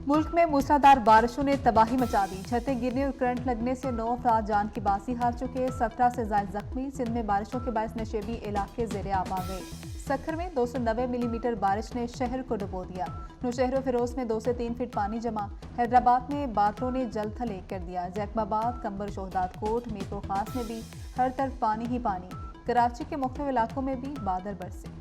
मुल्क में मूसलाधार बारिशों ने तबाही मचा दी। छतें गिरने और करंट लगने से 9 अफराद जान की बाजी हार चुके, 17 से ज्यादा जख्मी। सिंध में बारिशों के बायस नशेबी इलाके जेर आब आ गए। सखर में 290 मिलीमीटर बारिश ने शहर को डुबो दिया। नौशहर फिरोज में 2 से 3 फीट पानी जमा। हैदराबाद में बादलों ने जल थल एक कर दिया। जैकबाबाद, कंबर, शोहदाद कोट, मीरपुर खास में भी हर तरफ पानी ही पानी। कराची के मुख्तलिफ इलाकों में भी बादल बरसे।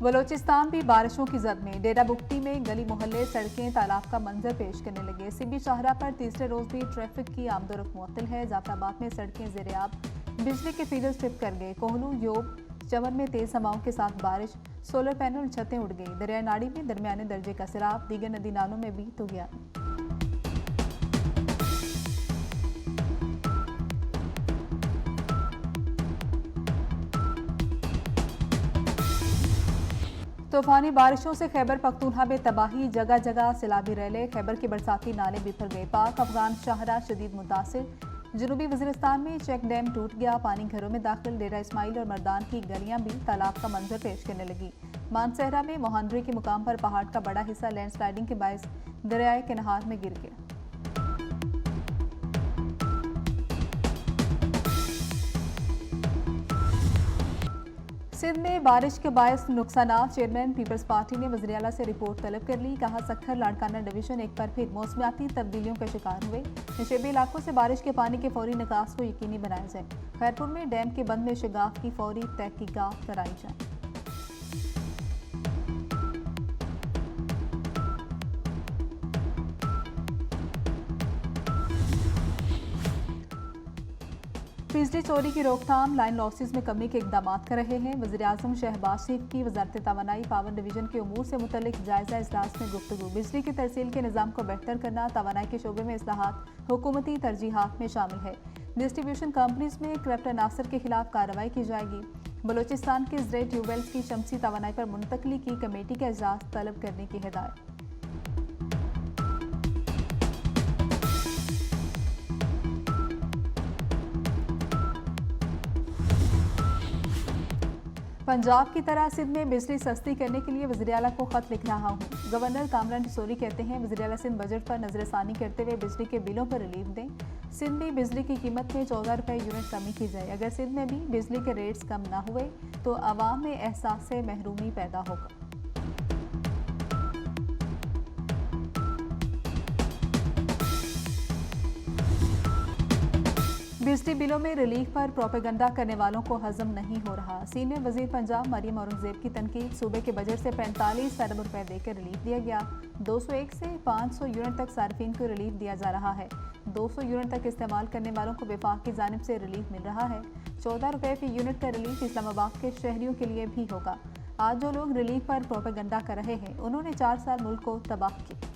बलोचिस्तान भी बारिशों की जद में। डेरा बुगटी में गली मोहल्ले, सड़कें तालाब का मंजर पेश करने लगे। सिबी शाहरा पर तीसरे रोज भी ट्रैफिक की आमदोरफ्त मुअत्तल है। जाफराबाद में सड़कें ज़ेर-ए-आब, बिजली के फीडर ट्रिप कर गए। कोहलू, योब, चमन में तेज हवाओं के साथ बारिश, सोलर पैनल छतें उड़ गई। दरिया नाड़ी में दरमियाने दर्जे का सैलाब, दीगर नदी नालों में भी तुगियान। तूफानी बारिशों से खैबर पख्तूनख्वा में तबाही, जगह जगह सैलाबी रैले। खैबर के बरसाती नाले बिफर गए। पाक अफगान शाहरा शदीद मुतासिर। जनूबी वज़ीरिस्तान में चेक डैम टूट गया, पानी घरों में दाखिल। डेरा इस्माइल और मर्दान की गलियां भी तालाब का मंजर पेश करने लगी। मानसहरा में मोहंद्री के मुकाम पर पहाड़ का बड़ा हिस्सा लैंडस्लाइडिंग के बायस दरियाए के नहार में गिर गया। सिंध में बारिश के बायस नुकसानात। चेयरमैन पीपल्स पार्टी ने वज़ीर आला से रिपोर्ट तलब कर ली। कहा, सखर लाड़काना डिवीजन एक बार फिर मौसमियाती तब्दीलियों का शिकार हुए। नशेबी इलाकों से बारिश के पानी के फौरी निकास को यकीनी बनाया जाए। खैरपुर में डैम के बंद में शगाफ की फौरी तहकीकात कराई जाए। बिजली चोरी की रोकथाम, लाइन लॉसेस में कमी के इकदाम कर रहे हैं। वज़ीर-ए-आज़म शहबाज शरीफ की वज़ारत तवानाई पावर डिवीजन के उमूर से मुतल्लिक जायजा इजलास में गुफ्तगू। बिजली की तरसील के निज़ाम को बेहतर करना, तवानाई के शोबे में इस्लाहात हुकूमती तरजीहात में शामिल है। डिस्ट्रीब्यूशन कंपनीज में करप्ट अनासर के खिलाफ कार्रवाई की जाएगी। बलोचिस्तान के ज़रिए ट्यूबवेल्स की शमसी तवानाई पर मुंतकली की कमेटी का इजलास तलब करने की हिदायत। पंजाब की तरह सिंध में बिजली सस्ती करने के लिए वज़ीर आला को खत लिख रहा हूँ। गवर्नर कामरान डिसोरी कहते हैं, वज़ीर आला सिंध बजट पर नजरसानी करते हुए बिजली के बिलों पर रिलीफ दें। सिंध में बिजली की कीमत में 14 रुपये यूनिट कमी की जाए। अगर सिंध में भी बिजली के रेट्स कम ना हुए तो आवाम में एहसास महरूमी पैदा होगा। बिजली बिलों में रिलीफ पर प्रोपेगंडा करने वालों को हजम नहीं हो रहा। सीनियर वजीर पंजाब मरियम औरंगजेब की तनकीद, सूबे के बजट से 45 अरब रुपए देकर रिलीफ दिया गया। 201 से 500 यूनिट तक सार्फिन को रिलीफ दिया जा रहा है। 200 यूनिट तक इस्तेमाल करने वालों को विफाक की जानिब से रिलीफ मिल रहा है। 14 रुपए फी यूनिट का रिलीफ इस्लामाबाद के शहरियों के लिए भी होगा। आज जो लोग रिलीफ पर प्रोपेगंडा कर रहे हैं, उन्होंने 4 साल मुल्क को तबाह किया।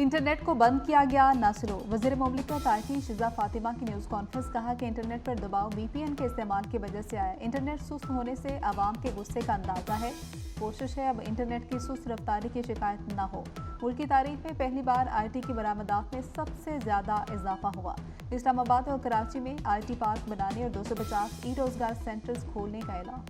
इंटरनेट को बंद किया गया, नासरो। वज़ीर मुमलिकत आईटी शिजा फातिमा की न्यूज़ कॉन्फ्रेंस। कहा कि इंटरनेट पर दबाव VPN के इस्तेमाल की वजह से आया। इंटरनेट सुस्त होने से आवाम के गुस्से का अंदाजा है। कोशिश है अब इंटरनेट की सुस्त रफ्तारी की शिकायत न हो। मुल्क की तारीख में पहली बार IT की बरामदात में सबसे ज़्यादा इजाफा हुआ। इस्लामाबाद और कराची में IT पार्क बनाने और 250 रोजगार सेंटर्स खोलने का ऐलान।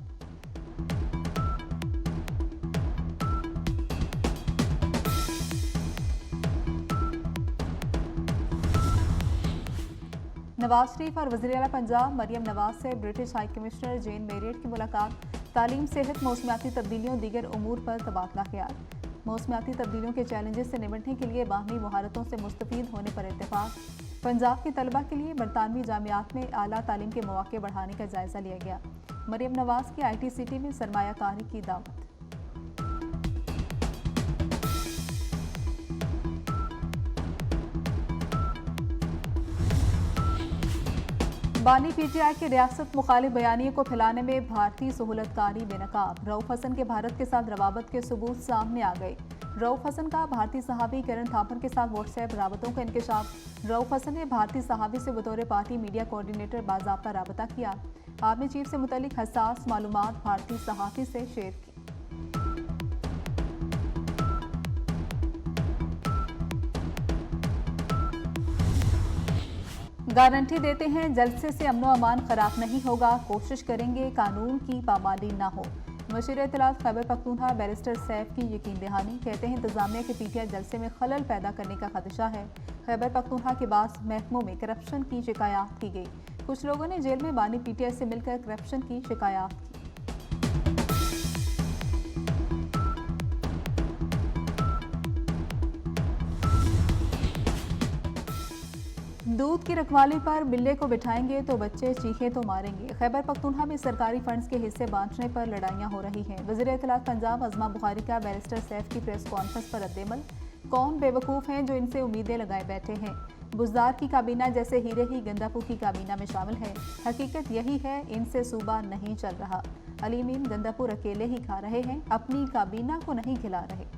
नवाज शरीफ और वज़ीर आला पंजाब मरियम नवाज से ब्रिटिश हाई कमिश्नर जेन मेरियट की मुलाकात। तालीम, सेहत, मौसमियाती तब्दीलियों दीगर उमूर पर तबादला ख्याल। मौसमियाती तब्दीलियों के चैलेंजेस से निपटने के लिए बाहमी महारतों से मुस्तफीद होने पर इत्तेफाक। पंजाब की तलबा के लिए बरतानवी जामियात में आला तालीम के मौके बढ़ाने का जायजा लिया गया। मरियम नवाज की IT सिटी में सरमायाकारी की दावत। बानी PTI के रियासत मुखालिफ बयानिए को फैलाने में भारतीय सहूलतकारी बेनकाब। रऊफ हसन के भारत के साथ रवाबत के सबूत सामने आ गए। रऊफ हसन का भारतीय सहाबी किरण थापर के साथ व्हाट्सएप राबतों का इंकशाफ। रऊफ हसन ने भारतीय सहाबी से बतौर पार्टी मीडिया कोऑर्डिनेटर बाज़ाब्ता राबता किया। आर्मी चीफ से मुतल्लिक हसास मालूमात भारतीय सहाफी से शेयर की। गारंटी देते हैं जलसे से अमनो अमान खराब नहीं होगा, कोशिश करेंगे कानून की पामाली ना हो। मशीर इत्तलात खैबर पख्तूनख्वा बैरिस्टर सैफ की यकीन दहानी, कहते हैं इंतजामिया के पीटीआई जलसे में खलल पैदा करने का खदशा है। खैबर पख्तूनख्वा के बाद महकमों में करप्शन की शिकायत की गई। कुछ लोगों ने जेल में बानी पीटीआई से मिलकर करप्शन की शिकायत की। दूध की रखवाली पर बिल्ले को बिठाएंगे तो बच्चे चीखे तो मारेंगे। खैबर पख्तूनख्वा में सरकारी फंड्स के हिस्से बांटने पर लड़ाइयां हो रही हैं। वज़ीर इत्तलात पंजाब अज़मा बुखारी का बैरिस्टर सैफ की प्रेस कॉन्फ्रेंस पर रद्देमल, कौन बेवकूफ़ हैं जो इनसे उम्मीदें लगाए बैठे हैं। बुज़दार की काबीना जैसे हीरे ही गंदापुर की काबीना में शामिल है। हकीकत यही है, इनसे सूबा नहीं चल रहा। अलीमीन गंदापुर अकेले ही खा रहे हैं, अपनी काबीना को नहीं खिला रहे।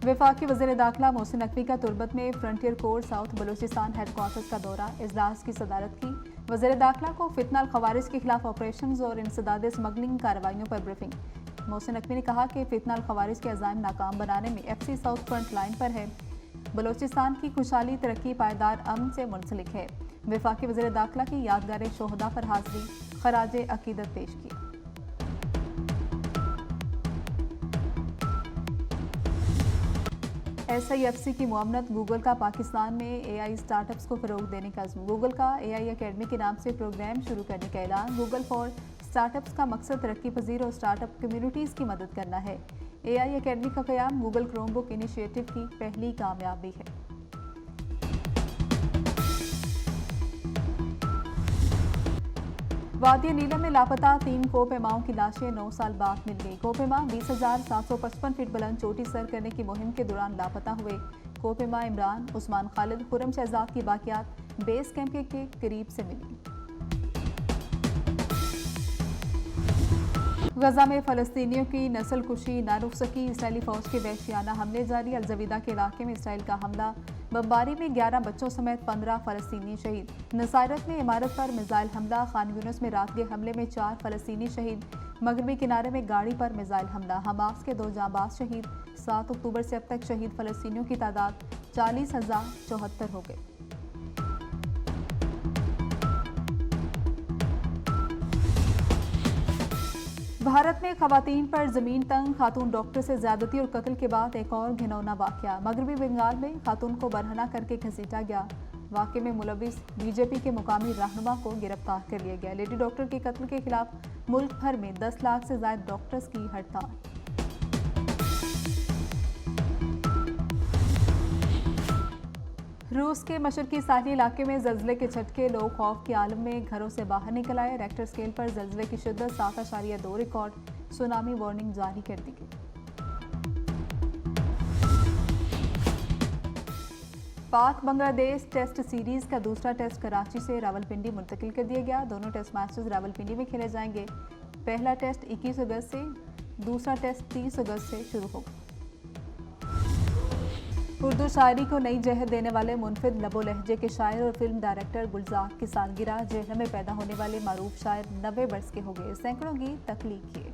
वफाकी वज़ीर दाखिला मोहसिन नकवी का तुर्बत में frontier court south Balochistan headquarters का दौरा, इजलास की सदारत की। वज़ीर दाखिला को फितनाल खवारिज के खिलाफ ऑपरेशन और इंसदाद स्मगलिंग कार्रवाइयों पर ब्रीफिंग। मोहसिन नकवी ने कहा कि फितनाल खवारिज के अज़ाइम नाकाम बनाने में FC साउथ फ्रंट लाइन पर है। बलूचिस्तान की खुशहाली तरक्की पायदार अमन से मुंसलिक है। वफाकी वज़ीर दाखिला की यादगार शोहदा पर हाज़री, खराज अकीदत पेश की। SIFC की मुआवनत, गूगल का पाकिस्तान में AI स्टार्टअप्स को फ़रोग देने का अज़्म। गूगल का AI अकेडमी के नाम से प्रोग्राम शुरू करने का ऐलान। गूगल फॉर स्टार्टअप्स का मकसद तरक्की पजीर और स्टार्टअप कम्युनिटीज़ की मदद करना है। AI अकेडमी का क़याम गूगल क्रोमबुक इनिशिएटिव की पहली कामयाबी है। वादिया नीलम में लापता 3 कोपेमाओं की लाशें 9 साल बाद मिल गई। कोपेमा 20,755 फीट बुलंद चोटी सर करने की मुहिम के दौरान लापता हुए कोपेमा इमरान, उस्मान खालिद, खुर्रम शहजाद की बाकियात बेस कैंप के करीब से मिली। गजा में फ़लस्तीनियों की नस्ल कुशी ना रुक सकी, इसराइली फ़ौज के वहशियाना हमले जारी। अलजवीदा के इलाके में इसराइल का हमला, बमबारी में 11 बच्चों समेत 15 फ़लस्तीनी शहीद। नसारत में इमारत पर मिसाइल हमला, खान यूनिस में रात के हमले में 4 फ़लस्तीनी शहीद। मगरबी किनारे में गाड़ी पर मिसाइल हमला, हमास के 2 जांबाज शहीद। 7 अक्टूबर से अब तक शहीद फ़लस्तीनियों की तादाद 40,074 हो गई। भारत में खवातीन पर जमीन तंग, खातून डॉक्टर से ज्यादती और कत्ल के बाद एक और घिनौना वाकया। मगरबी बंगाल में खातून को बरहना करके घसीटा गया। वाकये में मुलविस BJP के मुकामी रहनुमा को गिरफ्तार कर लिया गया। लेडी डॉक्टर के कत्ल के खिलाफ मुल्क भर में 10 लाख से ज्यादा डॉक्टर्स की हड़ताल। रूस के मशरकी साहली इलाके में जल्जले के झटके, लोग खौफ के आलम में घरों से बाहर निकल आए। रेक्टर स्केल पर जल्जले की शिद्दत 7.2 रिकॉर्ड, सुनामी वार्निंग जारी कर दी गई। पाक बांग्लादेश टेस्ट सीरीज का दूसरा टेस्ट कराची से रावलपिंडी मुंतकिल कर दिया गया। दोनों टेस्ट मैचेस रावलपिंडी में खेले जाएंगे। पहला टेस्ट 21 अगस्त से, दूसरा टेस्ट 30 अगस्त से शुरू होगा। उर्दू शायरी को नई जहर देने वाले मुनफिद लबो लहजे के शायर और फिल्म डायरेक्टर गुलजार की सालगिरह। जेहलम में पैदा होने वाले मारूफ शायर 90 बरस के हो गए। सैकड़ों गीत तख्लीक किए।